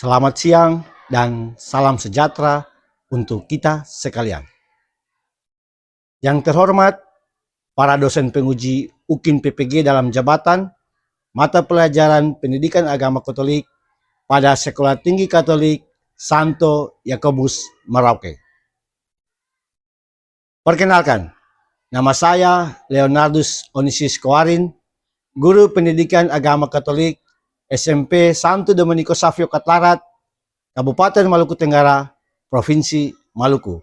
Selamat siang dan salam sejahtera untuk kita sekalian. Yang terhormat, para dosen penguji UKIN PPG dalam jabatan mata pelajaran Pendidikan Agama Katolik pada Sekolah Tinggi Katolik Santo Yakobus Merauke. Perkenalkan, nama saya Leonardus Onisius Koarin, Guru Pendidikan Agama Katolik SMP Santo Domenico Savio Katlarat, Kabupaten Maluku Tenggara, Provinsi Maluku.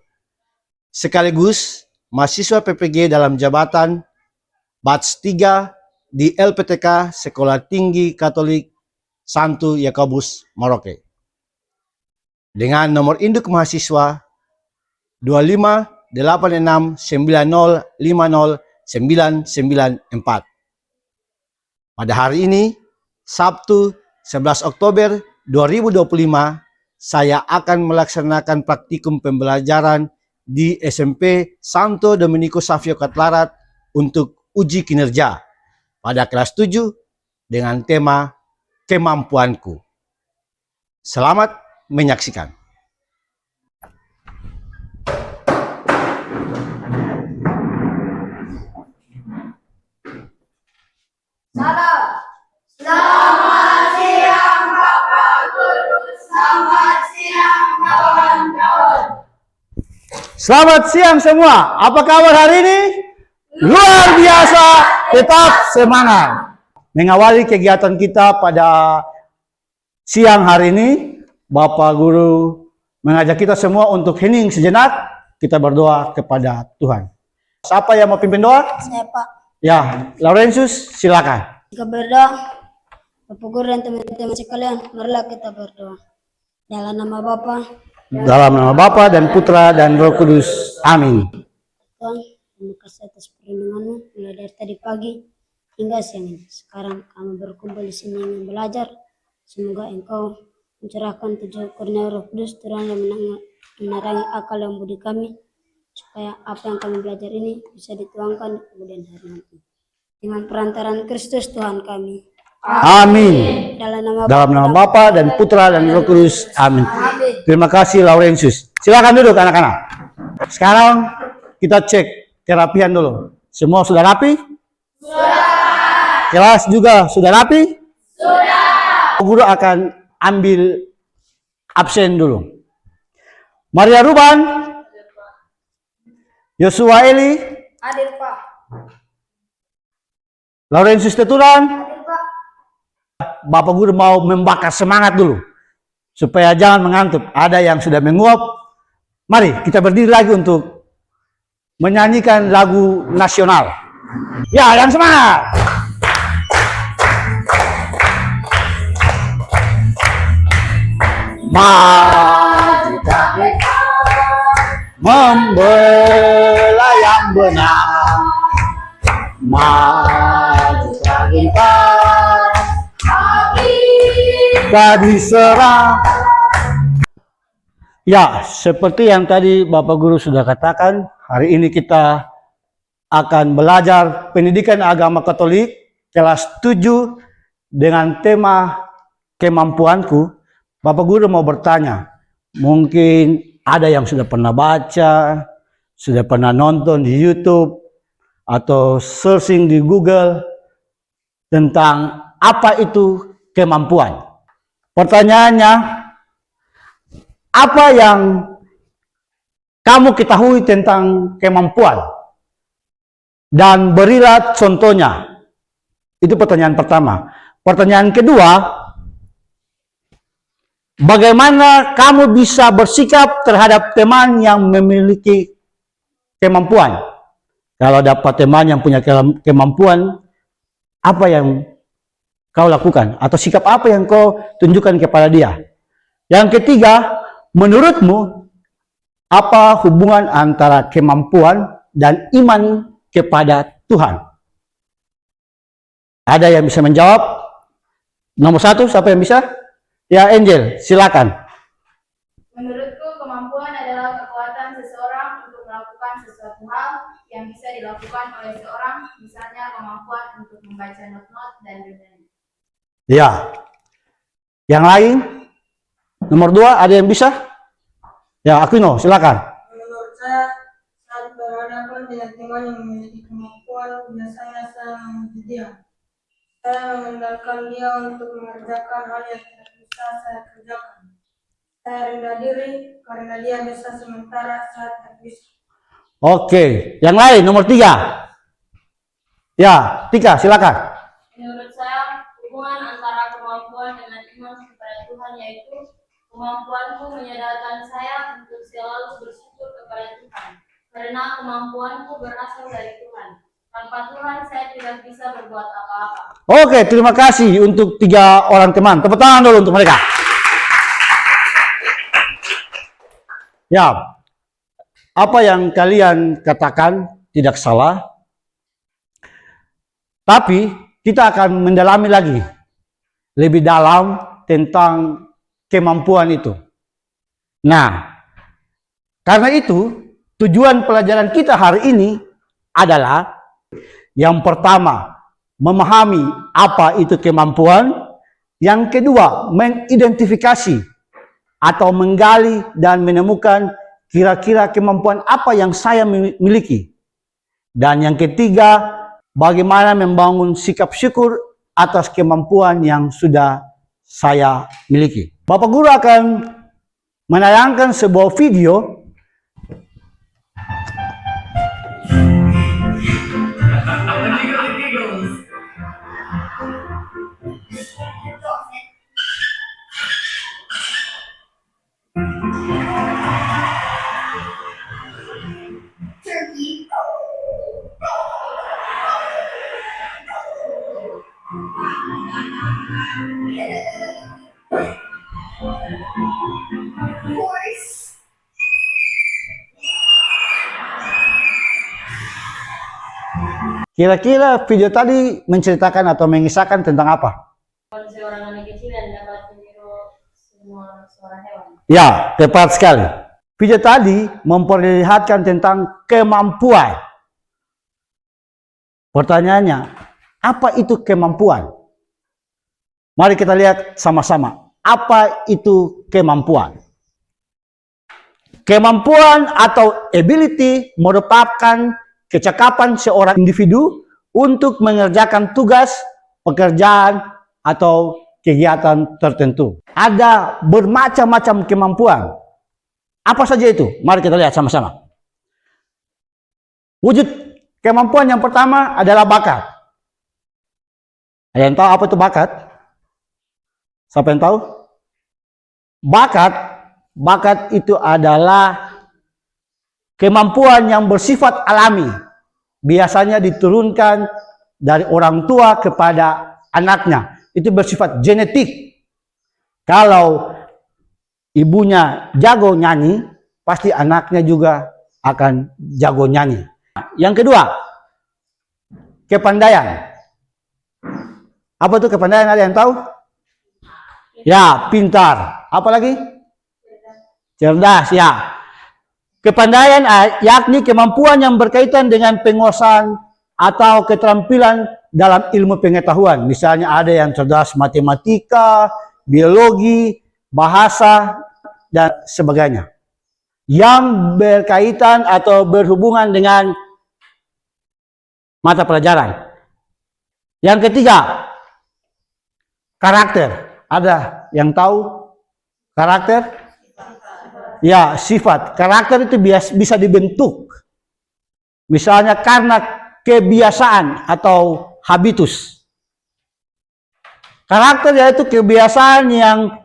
Sekaligus mahasiswa PPG dalam jabatan Batch 3 di LPTK Sekolah Tinggi Katolik Santo Yakobus Merauke. Dengan nomor induk mahasiswa 258690509994. Pada hari ini, Sabtu 11 Oktober 2025, saya akan melaksanakan praktikum pembelajaran di SMP Santo Domenico Savio Katlarat untuk uji kinerja pada kelas 7 dengan tema Kemampuanku. Selamat menyaksikan. Selamat siang Bapak Guru, selamat siang kawan-kawan. Selamat siang semua. Apa kabar hari ini? Luar biasa, tetap semangat. Mengawali kegiatan kita pada siang hari ini, Bapak Guru mengajak kita semua untuk hening sejenak. Kita berdoa kepada Tuhan. Siapa yang mau pimpin doa? Saya Pak. Ya, Laurentius, silakan. Kita berdoa. Bapak Guru dan teman-teman sekalian, marilah kita berdoa. Dalam nama Bapa, Dalam nama Bapa dan Putra dan Roh Kudus. Amin. Tuhan, terima kasih atas perlindungan-Mu mulai dari tadi pagi hingga siang ini. Sekarang kami berkumpul di sini ingin belajar. Semoga Engkau mencurahkan tujuh kurnia Roh Kudus Tuhan yang menerangi akal dan budi kami, supaya apa yang kami belajar ini bisa dituangkan di kemudian hari nanti. Dengan perantaraan Kristus Tuhan kami. Amin. Dalam nama Bapa dan Putra dan Roh Kudus. Amin. Terima kasih Laurentius. Silakan duduk anak-anak. Sekarang kita cek kerapian dulu. Semua sudah rapi? Sudah. Kelas juga sudah rapi? Sudah. Guru akan ambil absen dulu. Maria Ruban, Yosua Eli, Hadir Pak. Laurentius Teturan. Hadir Pak. Bapak Guru mau membakar semangat dulu supaya jangan mengantuk. Ada yang sudah menguap. Mari kita berdiri lagi untuk menyanyikan lagu nasional. Ya, yang semangat. Mari kita membela yang benar. Mari kita diserang. Ya, seperti yang tadi Bapak Guru sudah katakan, hari ini kita akan belajar Pendidikan Agama Katolik kelas 7 dengan tema Kemampuanku. Bapak Guru mau bertanya, mungkin ada yang sudah pernah baca, sudah pernah nonton di YouTube, atau searching di Google tentang apa itu kemampuan. Pertanyaannya, apa yang kamu ketahui tentang kemampuan? Dan berilah contohnya. Itu pertanyaan pertama. Pertanyaan kedua, bagaimana kamu bisa bersikap terhadap teman yang memiliki kemampuan? Kalau dapat teman yang punya kemampuan, apa yang kau lakukan? Atau sikap apa yang kau tunjukkan kepada dia? Yang ketiga, menurutmu, apa hubungan antara kemampuan dan iman kepada Tuhan? Ada yang bisa menjawab? Nomor 1, siapa yang bisa? Ya, Angel, silakan. Menurutku, kemampuan adalah kekuatan seseorang untuk melakukan sesuatu hal yang bisa dilakukan oleh seorang, misalnya kemampuan untuk membaca not-not dan bernyanyi. Ya. Yang lain? Nomor 2, ada yang bisa? Ya, Aquino, silakan. Menurut saya, saat berhadapan dengan teman yang memiliki kemampuan, biasanya saya memuji dia. Saya mengandalkan dia untuk mengerjakan hal yang tidak bisa saya kerjakan. Saya rendah diri karena dia bisa sementara saya tak bisa. Oke, yang lain nomor 3. Ya, Tika, silakan. Menurut saya, hubungan antara kemampuan dengan iman kepada Tuhan yaitu kemampuanku menyadarkan saya untuk selalu bersyukur kepada Tuhan, karena kemampuanku berasal dari Tuhan. Tanpa Tuhan, saya tidak bisa berbuat apa-apa. Oke, terima kasih untuk 3 orang teman. Tepuk tangan dulu untuk mereka. Ya, apa yang kalian katakan tidak salah, tapi kita akan mendalami lagi lebih dalam tentang kemampuan itu. Nah, karena itu tujuan pelajaran kita hari ini adalah yang pertama, memahami apa itu kemampuan. Yang kedua, mengidentifikasi atau menggali dan menemukan kira-kira kemampuan apa yang saya miliki. Dan yang ketiga, bagaimana membangun sikap syukur atas kemampuan yang sudah saya miliki. Bapak Guru akan menayangkan sebuah video Kira-kira video tadi menceritakan atau mengisahkan tentang apa? Seorang anak kecil yang dapat meniru semua suara hewan. Ya, tepat sekali. Video tadi memperlihatkan tentang kemampuan. Pertanyaannya, apa itu kemampuan? Mari kita lihat sama-sama. Apa itu kemampuan? Kemampuan atau ability merupakan kecakapan seorang individu untuk mengerjakan tugas, pekerjaan, atau kegiatan tertentu. Ada bermacam-macam kemampuan. Apa saja itu? Mari kita lihat sama-sama. Wujud kemampuan yang pertama adalah bakat. Ada yang tahu apa itu bakat? Siapa yang tahu? Bakat itu adalah kemampuan yang bersifat alami, biasanya diturunkan dari orang tua kepada anaknya. Itu bersifat genetik. Kalau ibunya jago nyanyi, pasti anaknya juga akan jago nyanyi. Yang kedua, kepandaian. Apa itu kepandaian? Ada yang tahu? Ya, pintar. Apa lagi? Cerdas, ya. Kepandaian yakni kemampuan yang berkaitan dengan penguasaan atau keterampilan dalam ilmu pengetahuan. Misalnya ada yang cerdas matematika, biologi, bahasa, dan sebagainya. Yang berkaitan atau berhubungan dengan mata pelajaran. Yang ketiga, karakter. Ada yang tahu karakter? Ya, sifat. Karakter itu bisa dibentuk. Misalnya karena kebiasaan atau habitus. Karakter yaitu kebiasaan yang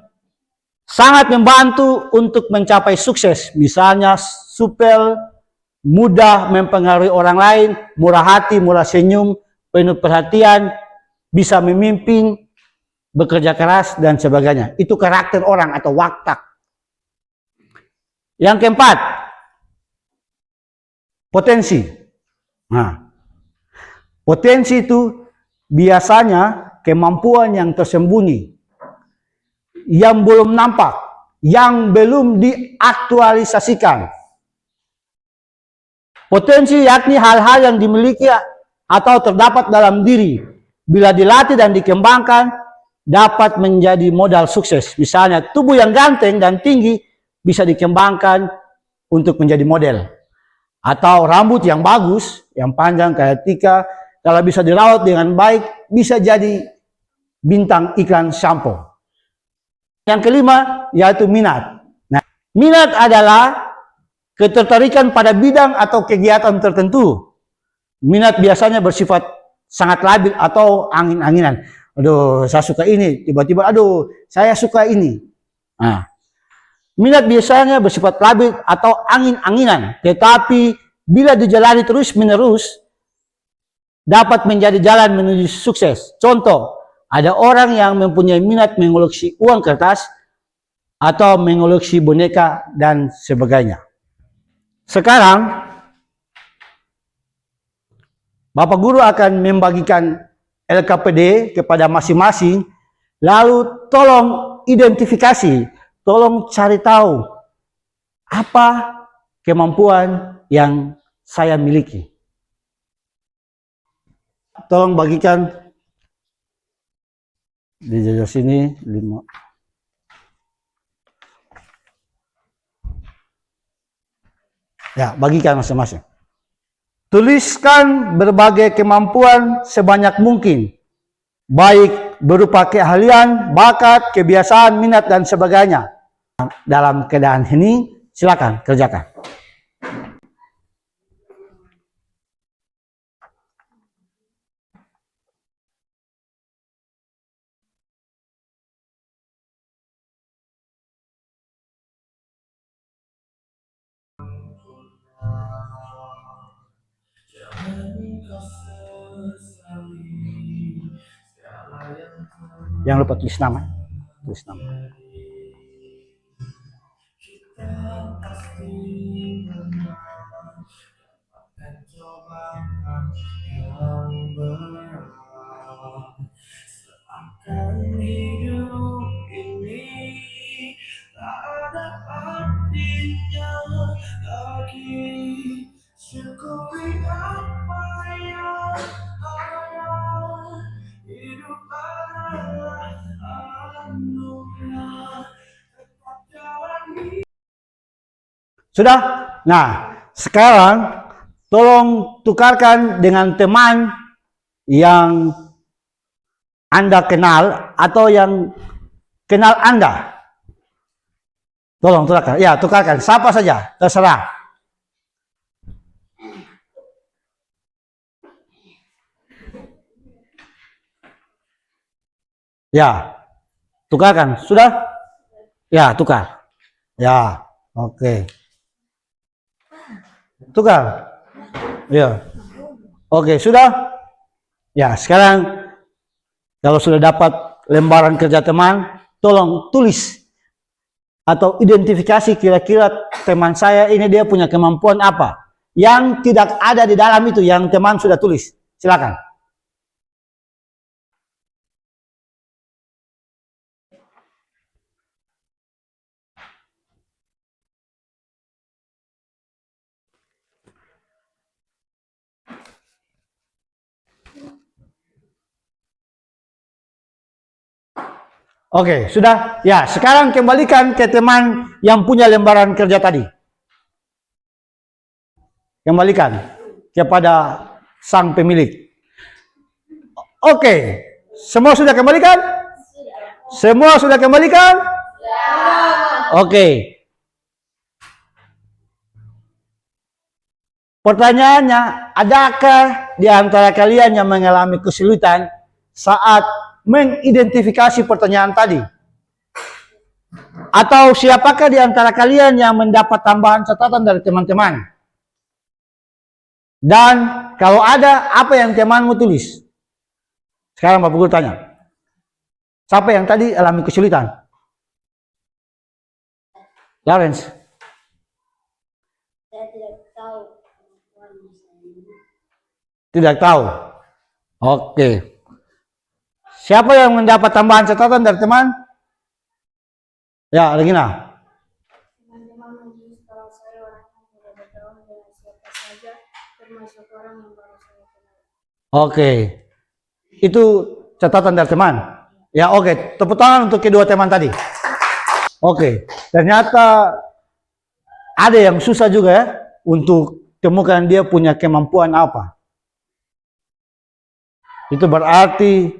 sangat membantu untuk mencapai sukses. Misalnya supel, mudah mempengaruhi orang lain, murah hati, murah senyum, penuh perhatian, bisa memimpin, bekerja keras, dan sebagainya. Itu karakter orang atau watak. Yang keempat, potensi. Nah, potensi itu biasanya kemampuan yang tersembunyi, yang belum nampak, yang belum diaktualisasikan. Potensi yakni hal-hal yang dimiliki atau terdapat dalam diri. Bila dilatih dan dikembangkan, dapat menjadi modal sukses. Misalnya tubuh yang ganteng dan tinggi bisa dikembangkan untuk menjadi model. Atau rambut yang bagus, yang panjang kayak Tika, kalau bisa dirawat dengan baik, bisa jadi bintang iklan shampoo. Yang kelima, yaitu minat. Nah, minat adalah ketertarikan pada bidang atau kegiatan tertentu. Minat biasanya bersifat sangat labil atau angin-anginan. Aduh, saya suka ini. Tiba-tiba, aduh, saya suka ini. Nah, minat biasanya bersifat labil atau angin-anginan. Tetapi, bila dijalani terus-menerus, dapat menjadi jalan menuju sukses. Contoh, ada orang yang mempunyai minat mengoleksi uang kertas atau mengoleksi boneka dan sebagainya. Sekarang, Bapak Guru akan membagikan LKPD kepada masing-masing, lalu tolong identifikasi, tolong cari tahu apa kemampuan yang saya miliki. Tolong bagikan di jajah sini 5. Ya, bagikan masing-masing. Tuliskan berbagai kemampuan sebanyak mungkin, baik berupa keahlian, bakat, kebiasaan, minat, dan sebagainya. Dalam keadaan ini, silakan kerjakan. Jangan lupa tulis nama. Tulis nama. Sudah? Nah, sekarang tolong tukarkan dengan teman yang Anda kenal atau yang kenal Anda. Tolong tukarkan. Ya, tukarkan. Siapa saja, terserah. Ya, tukarkan. Sudah? Ya, tukar. Ya, oke. Tukar. Ya. Oke, sudah? Ya, sekarang kalau sudah dapat lembaran kerja teman, tolong tulis atau identifikasi kira-kira teman saya ini dia punya kemampuan apa yang tidak ada di dalam itu yang teman sudah tulis. Silakan. Oke, sudah? Ya, sekarang kembalikan ke teman yang punya lembaran kerja tadi. Kembalikan kepada sang pemilik. Oke, semua sudah kembalikan? Semua sudah kembalikan? Oke. Pertanyaannya, adakah di antara kalian yang mengalami kesulitan saat mengidentifikasi pertanyaan tadi? Atau siapakah di antara kalian yang mendapat tambahan catatan dari teman-teman? Dan kalau ada, apa yang temanmu tulis? Sekarang Bapak Guru tanya. Siapa yang tadi alami kesulitan? Lawrence? Saya tidak tahu. Tidak tahu. Oke. Siapa yang mendapat tambahan catatan dari teman? Ya, Regina. Teman-teman menulis kalau saya orang yang tidak bergaul dengan siapa saja, termasuk orang yang baru saya kenal. Oke. Itu catatan dari teman. Ya, oke. Tepuk tangan untuk kedua teman tadi. Oke. Ternyata ada yang susah juga ya untuk temukan dia punya kemampuan apa. Itu berarti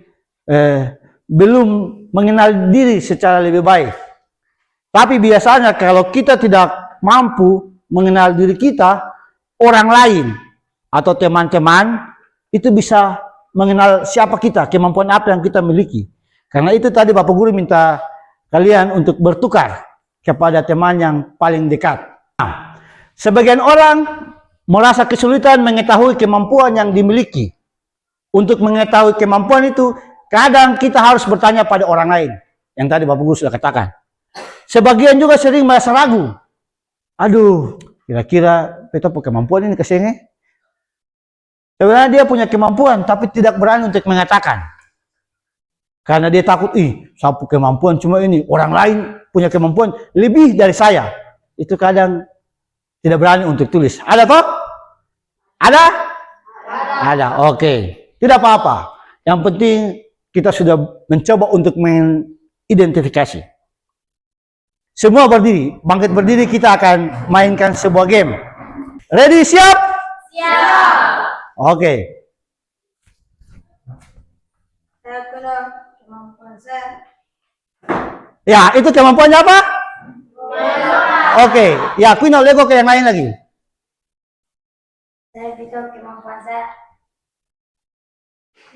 belum mengenal diri secara lebih baik. Tapi biasanya kalau kita tidak mampu mengenal diri kita, orang lain atau teman-teman itu bisa mengenal siapa kita, kemampuan apa yang kita miliki. Karena itu tadi Bapak Guru minta kalian untuk bertukar kepada teman yang paling dekat. Nah, sebagian orang merasa kesulitan mengetahui kemampuan yang dimiliki. Untuk mengetahui kemampuan itu, kadang kita harus bertanya pada orang lain. Yang tadi Bapak Guru sudah katakan. Sebagian juga sering merasa ragu. Aduh, kira-kira kita punya kemampuan ini kesini. Sebenarnya dia punya kemampuan, tapi tidak berani untuk mengatakan. Karena dia takut, saya punya kemampuan cuma ini. Orang lain punya kemampuan lebih dari saya. Itu kadang tidak berani untuk tulis. Ada toh? Ada? Ada, oke. Tidak apa-apa. Yang penting kita sudah mencoba untuk mengidentifikasi. Semua berdiri. Bangkit berdiri, kita akan mainkan sebuah game. Ready, siap? Siap. Oke. Saya kenal kemampuan saya. Ya, itu kemampuannya apa? Oke. Ya, Queen Lego ke yang lain lagi. Saya bisa kemampuan saya.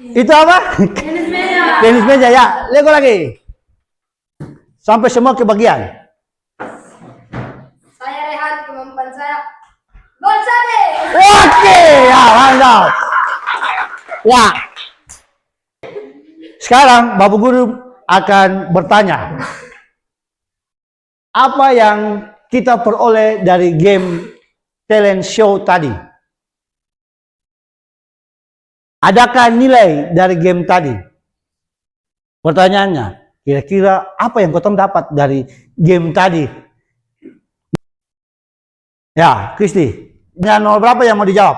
Itu apa? Tenis meja. Tenis meja, ya. Lego lagi. Sampai semua kebagian. Saya Rehan, kemampuan saya. Gol Sade. Oke, ya mantap. Ya. Sekarang Bapak Guru akan bertanya. Apa yang kita peroleh dari game talent show tadi? Adakah nilai dari game tadi? Pertanyaannya, kira-kira apa yang kau dapat dari game tadi? Ya, Kristi. Dengan nomor berapa yang mau dijawab?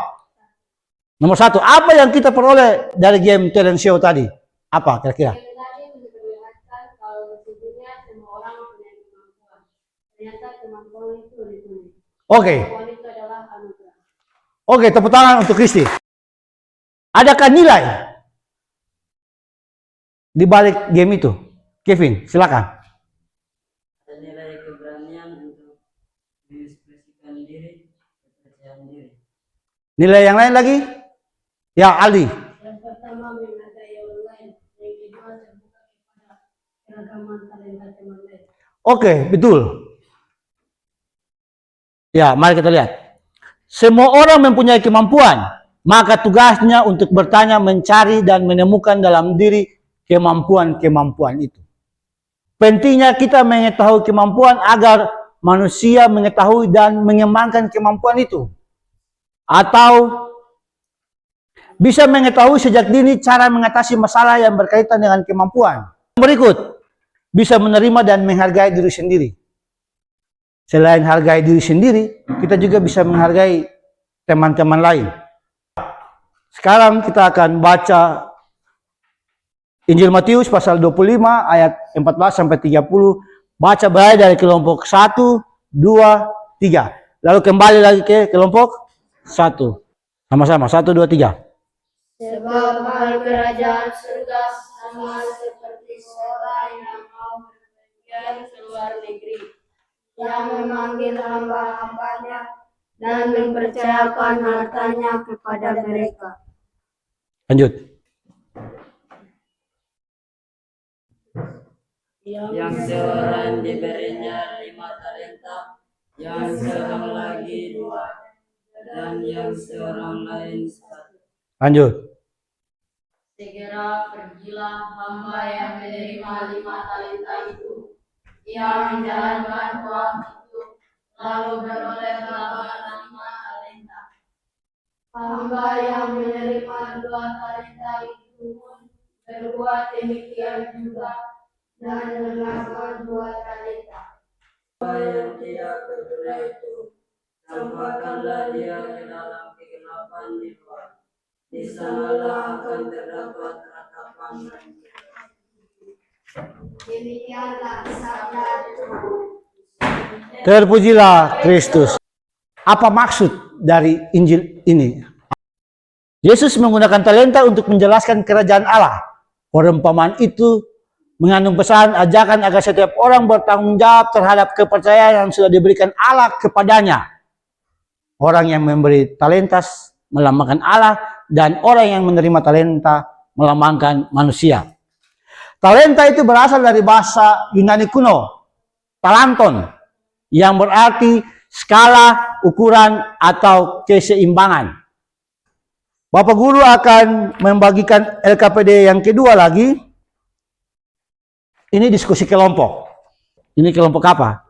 Nomor 1. Apa yang kita peroleh dari game talent show tadi? Apa kira-kira? Yang tadi memperlihatkan kalau sesungguhnya semua orang punya kemampuan. Ternyata kemampuan itu ditulis. Oke. Kemampuan itu adalah anugerah. Oke, tepuk tangan untuk Kristi. Adakah nilai di balik game itu? Kevin, silakan. Ada nilai keberanian untuk mengekspresikan diri, kepercayaan diri. Nilai yang lain lagi? Ya, Ali. Yang pertama menghargai orang lain, yang kedua terbuka kepada keragaman talenta teman lain. Oke, betul. Ya, mari kita lihat. Semua orang mempunyai kemampuan, maka tugasnya untuk bertanya, mencari, dan menemukan dalam diri kemampuan-kemampuan itu. Pentingnya kita mengetahui kemampuan agar manusia mengetahui dan mengembangkan kemampuan itu. Atau bisa mengetahui sejak dini cara mengatasi masalah yang berkaitan dengan kemampuan. Berikut, bisa menerima dan menghargai diri sendiri. Selain hargai diri sendiri, kita juga bisa menghargai teman-teman lain. Sekarang kita akan baca Injil Matius pasal 25 ayat 14 sampai 30. Baca baik dari kelompok 1, 2, 3. Lalu kembali lagi ke kelompok 1. Sama-sama, 1, 2, 3. Sebab hal kerajaan surga sama seperti seorang yang mau berpergian ke luar negeri, yang memanggil hamba-hambanya dan mempercayakan hartanya kepada mereka. Lanjut. Yang seorang diberinya 5 talenta, yang seorang lagi 2, dan yang seorang lain 1. Lanjut. Segera pergilah hamba yang menerima 5 talenta itu. Ia menjalankan uang itu, lalu beroleh laba 5 talenta. Hamba yang menerima 2 talenta itu pun berbuat demikian juga, dan menambah 2 talenta. Yang tidak berguna itu, campakkanlah dia ke dalam kegelapan di luar. Di sanalah akan terdapat ratapan dan Demikianlah sabda Tuhan. Terpujilah Kristus. Apa maksud dari Injil ini? Yesus menggunakan talenta untuk menjelaskan kerajaan Allah. Perumpamaan itu mengandung pesan ajakan agar setiap orang bertanggung jawab terhadap kepercayaan yang sudah diberikan Allah kepadanya. Orang yang memberi talenta melambangkan Allah dan orang yang menerima talenta melambangkan manusia. Talenta itu berasal dari bahasa Yunani kuno, talanton, yang berarti skala, ukuran, atau keseimbangan. Bapak Guru akan membagikan LKPD yang kedua lagi. Ini diskusi kelompok. Ini kelompok apa?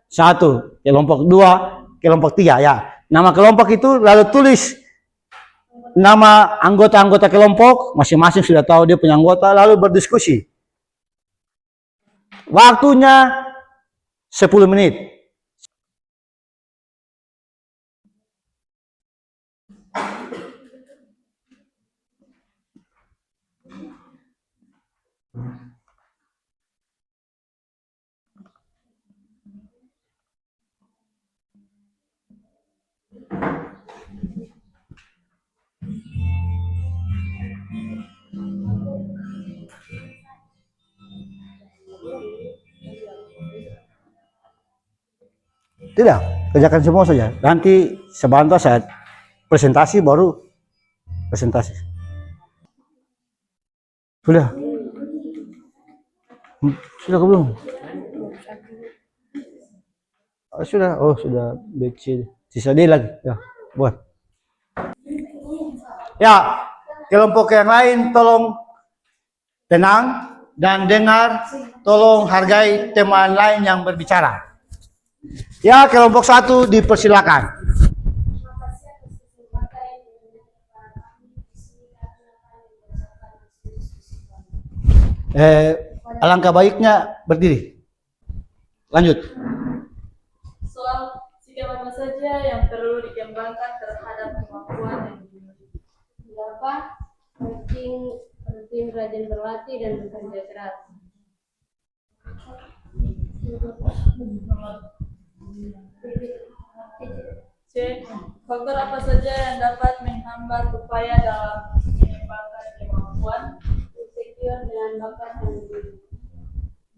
1, kelompok 2, kelompok 3 ya. Nama kelompok itu lalu tulis nama anggota-anggota kelompok, masing-masing sudah tahu dia punya anggota, lalu berdiskusi. Waktunya 10 menit. Tidak, kerjakan semua saja. Nanti sebentar saya presentasi baru presentasi. Sudah? Sudah belum? Oh, sudah. Oh, sudah. BC. Sisa D lagi. Ya, buat. Ya, kelompok yang lain tolong tenang dan dengar. Tolong hargai teman lain yang berbicara. Ya, kelompok 1 dipersilakan. Alangkah baiknya berdiri. Lanjut. Soal sikap apa saja yang perlu dikembangkan terhadap kemampuan yang dimiliki. Berapa? Penting rajin berlatih dan bekerja keras. C. Faktor apa saja yang dapat menghambat upaya dalam mengembangkan kemampuan? Insecure dengan bakat dan diri.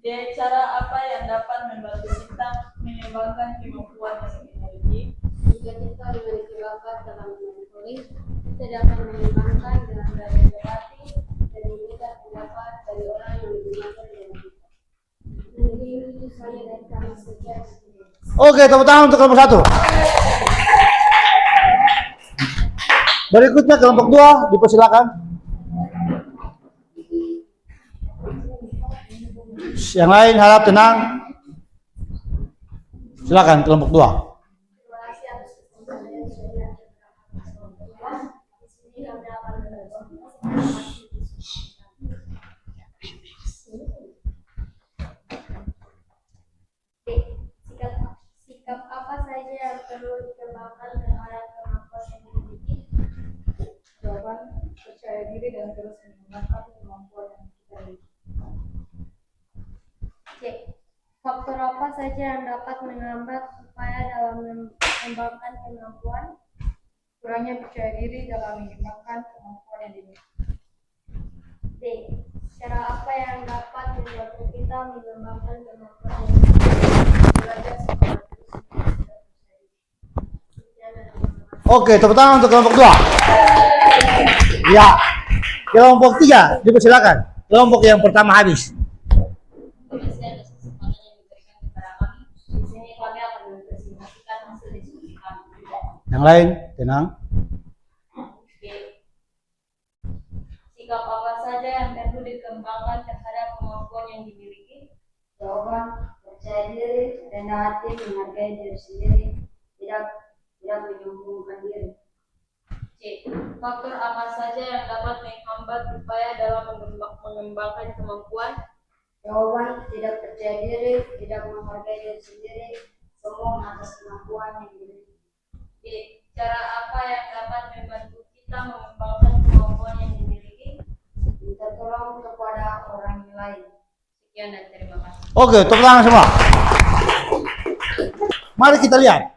D. Cara apa yang dapat membantu kita mengembangkan kemampuan yang dimiliki? Jika kita memiliki bakat dalam memotori, kita dapat mengembangkan dengan rajin berlatih dan meminta pendapat dari orang yang lebih mahir dari kita. Ini saya dari kami sejak. Oke, tepuk tangan untuk kelompok 1. Berikutnya kelompok 2 dipersilakan. Yang lain harap tenang. Silakan kelompok 2. Sikap apa saja yang perlu dikembangkan terhadap kemampuan yang dimiliki? Jawaban, percaya diri dan terus mengembangkan kemampuan yang kita miliki. C. Faktor apa saja yang dapat menghambat upaya dalam mengembangkan kemampuan? Kurangnya percaya diri dalam mengembangkan kemampuan yang dimiliki. D. Cara apa yang dapat membantu kita mengembangkan kemampuan yang dimiliki? Belajar sekolah terus. Oke, tepuk tangan untuk kelompok 2. Ya. Kelompok 3 dipersilakan. Kelompok yang pertama habis. Masih ada kesempatan yang diberikan kepada kami. Di sini kami akan mempresentasikan hasil diskusi kami. Yang lain, tenang. B. Sikap apa saja yang perlu dikembangkan terhadap kemampuan yang dimiliki? Jawaban, percaya diri, rendah hati, menghargai diri sendiri, tidak menyombongkan diri. C. Faktor apa saja yang dapat menghambat upaya dalam mengembangkan kemampuan? Jawaban, tidak percaya diri, tidak menghargai diri sendiri, sombong atas kemampuan yang dimiliki. D. Cara apa yang dapat membantu kita mengembangkan kemampuan yang dimiliki? Minta tolong kepada orang yang lain. Sekian dan terima kasih. Oke, tepuk tangan semua. Mari kita lihat.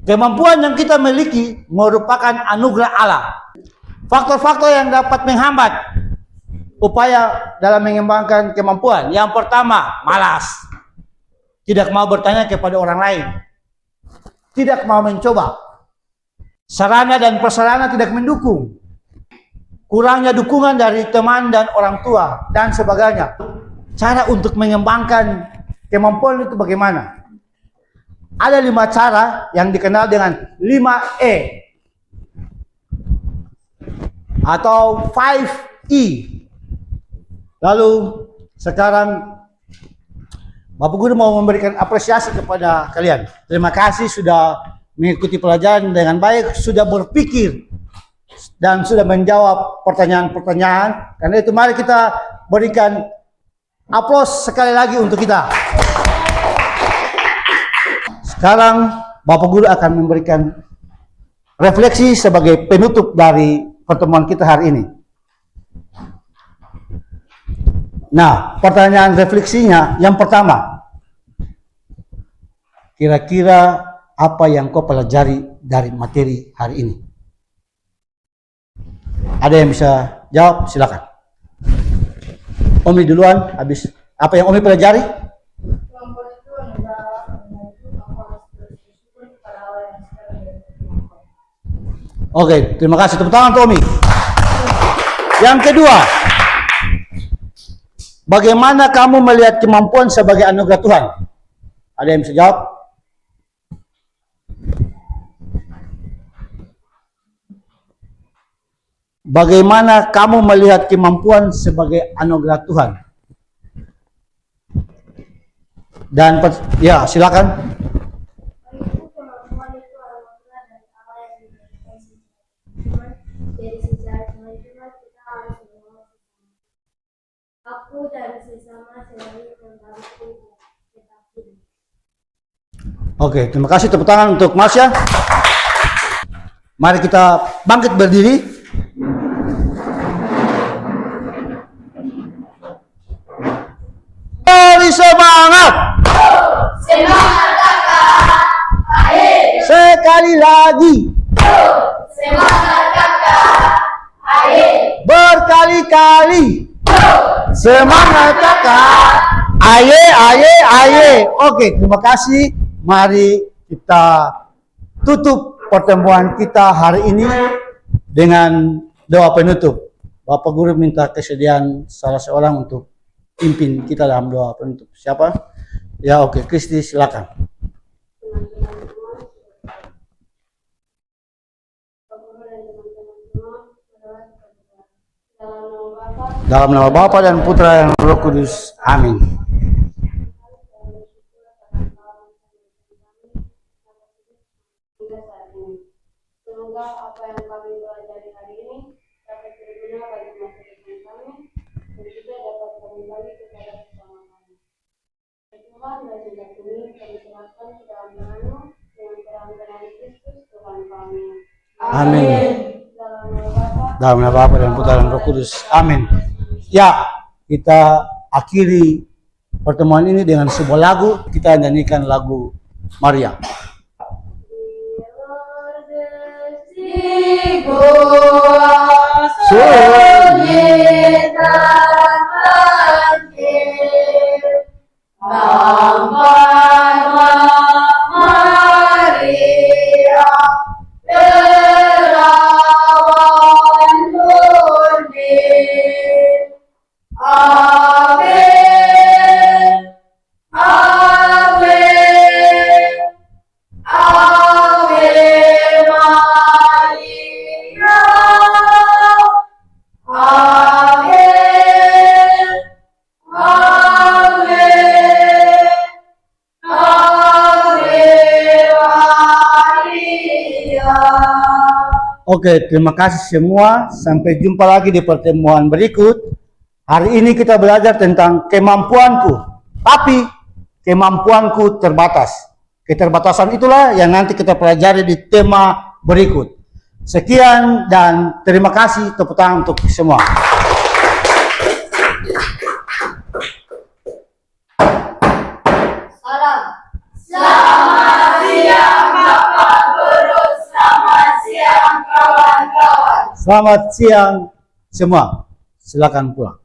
Kemampuan yang kita miliki merupakan anugerah Allah. Faktor-faktor yang dapat menghambat upaya dalam mengembangkan kemampuan. Yang pertama, malas. Tidak mau bertanya kepada orang lain. Tidak mau mencoba. Sarana dan prasarana tidak mendukung. Kurangnya dukungan dari teman dan orang tua dan sebagainya. Cara untuk mengembangkan kemampuan itu bagaimana? Ada 5 cara yang dikenal dengan 5E atau 5E. Lalu sekarang Bapak Guru mau memberikan apresiasi kepada kalian. Terima kasih sudah mengikuti pelajaran dengan baik, sudah berpikir dan sudah menjawab pertanyaan-pertanyaan. Karena itu mari kita berikan aplaus sekali lagi untuk kita. Sekarang Bapak Guru akan memberikan refleksi sebagai penutup dari pertemuan kita hari ini. Nah, pertanyaan refleksinya yang pertama, kira-kira apa yang kau pelajari dari materi hari ini? Ada yang bisa jawab? Silakan. Omi duluan, habis apa yang Omi pelajari? Kemampuan itu adalah aku harus bersyukur kepada Allah yang sudah memberikan kemampuan. Oke, terima kasih. Tepuk tangan untuk Omi. Yang kedua, bagaimana kamu melihat kemampuan sebagai anugerah Tuhan? Ada yang bisa jawab? Bagaimana kamu melihat kemampuan sebagai anugerah Tuhan? Dan ya, silakan. Kemampuan itu anugerah dari Allah yang diberikan Tuhan. Dari sejarah Tuhan kita harus menolong sesama. Aku dan sesama selalu membantu tetapi. Oke, terima kasih. Tepuk tangan untuk Masya. Mari kita bangkit berdiri. Mari semangat. Semangat kakak, ayo. Sekali lagi. Semangat kakak, ayo. Berkali-kali. Semangat kakak. Aye, aye, aye. Oke, terima kasih. Mari kita tutup pertemuan kita hari ini dengan doa penutup. Bapak Guru minta kesediaan salah seorang untuk pimpin kita dalam doa penutup. Siapa? Ya, oke, Kristi, silakan. Dalam nama Bapa dan Putra dan Roh Kudus. Amin. Semoga apa yang kami pelajari hari ini dapat berguna bagi masa depan kami dan juga dapat kami bagi kepada sesama kami. Tuhan dan cinta kami serahkan ke dalam tangan-Mu dengan terang-terang Kristus Tuhan kami. Amin. Dalam nama Bapa Dalam nama Bapa dan Putra dan Roh Kudus. Amin. Ya, kita akhiri pertemuan ini dengan sebuah lagu. Kita nyanyikan lagu Maria. Oke, terima kasih semua. Sampai jumpa lagi di pertemuan berikut. Hari ini kita belajar tentang kemampuanku. Tapi kemampuanku terbatas. Keterbatasan itulah yang nanti kita pelajari di tema berikut. Sekian dan terima kasih, tepuk tangan untuk semua. Salam. Selamat siang Bapak Guru, selamat siang kawan-kawan. Selamat siang semua. Silakan pulang.